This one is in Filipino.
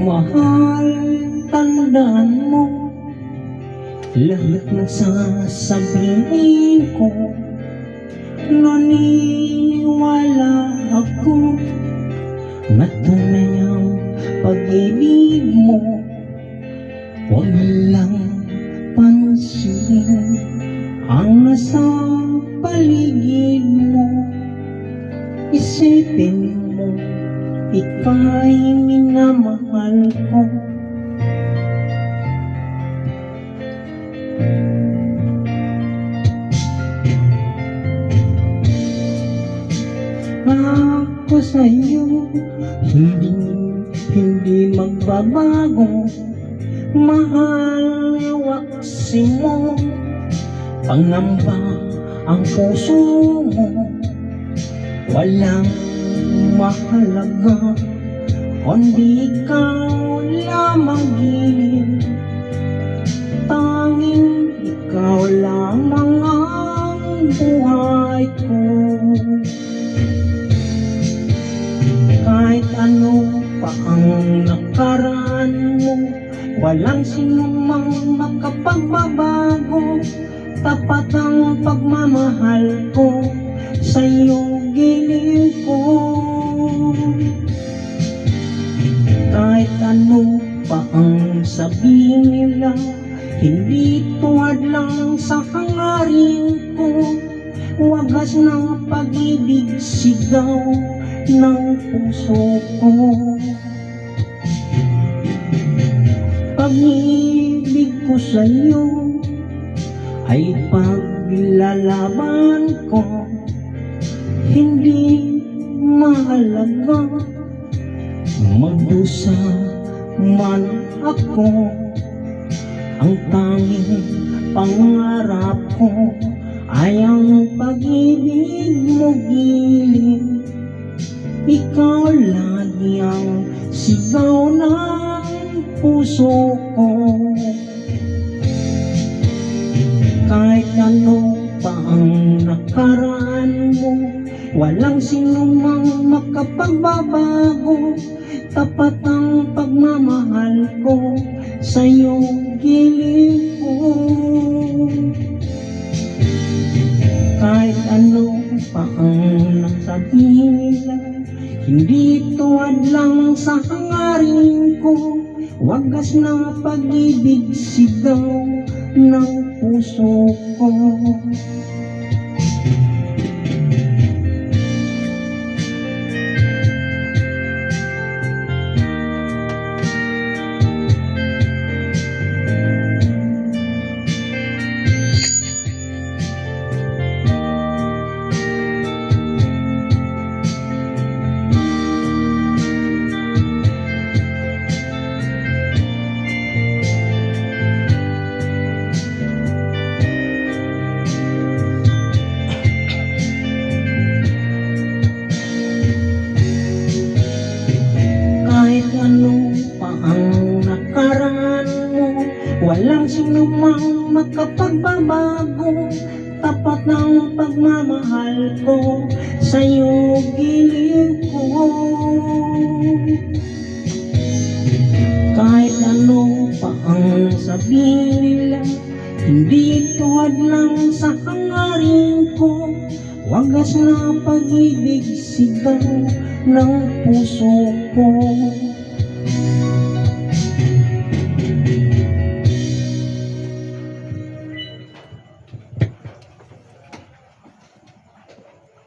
Mahal, tandaan mo lahat ng sasabihin ko. Naniniwala ako na tunay ang pag-ibig mo. Huwag lang pansinin ang nasa paligid mo. Isipin mo, ika'y minamahal ko. Ako sa'yo, hindi magbabago. Mahal, iwaksi mo, pangamba ang puso mo. Walang mahalaga kundi ikaw lamang gilid. Tanging ikaw lamang ang buhay ko. Kahit ano pa ang nakaraan mo, walang sinumang makapagbabago. Tapat ang pagmamahal ko sa'yo, gilid ko. Kahit ano pa ang sabihin nila, hindi tuwad lang sa hangarin ko. Wagas ng pag-ibig, sigaw ng puso ko. Pag-ibig ko sa'yo ay paglalaban ko. Hindi mahalaga magdusa man ako. Ang tanging pangarap ko ay ang pag-ibig mo, gilid. Ikaw lagi ang sigaw ng puso ko. Kahit ano pa ang nakaraan mo, walang sinumang makapagbabago. Tapat ang pagmamahal ko sa'yo, gilid ko. Kahit ano pa ang nasabihin nila, hindi tuwad lang sa hangarin ko. Wagas na pag-ibig, sigaw ng puso ko. Ano pa ang nakaraan mo, walang sinumang makapagbabago. Tapat ng pagmamahal ko sa'yo, gilid ko. Kahit ano pa ang sabihin nila, hindi tuwad lang sa hangarin ko. Wagas na pag-ibig, sigaw ng puso ko.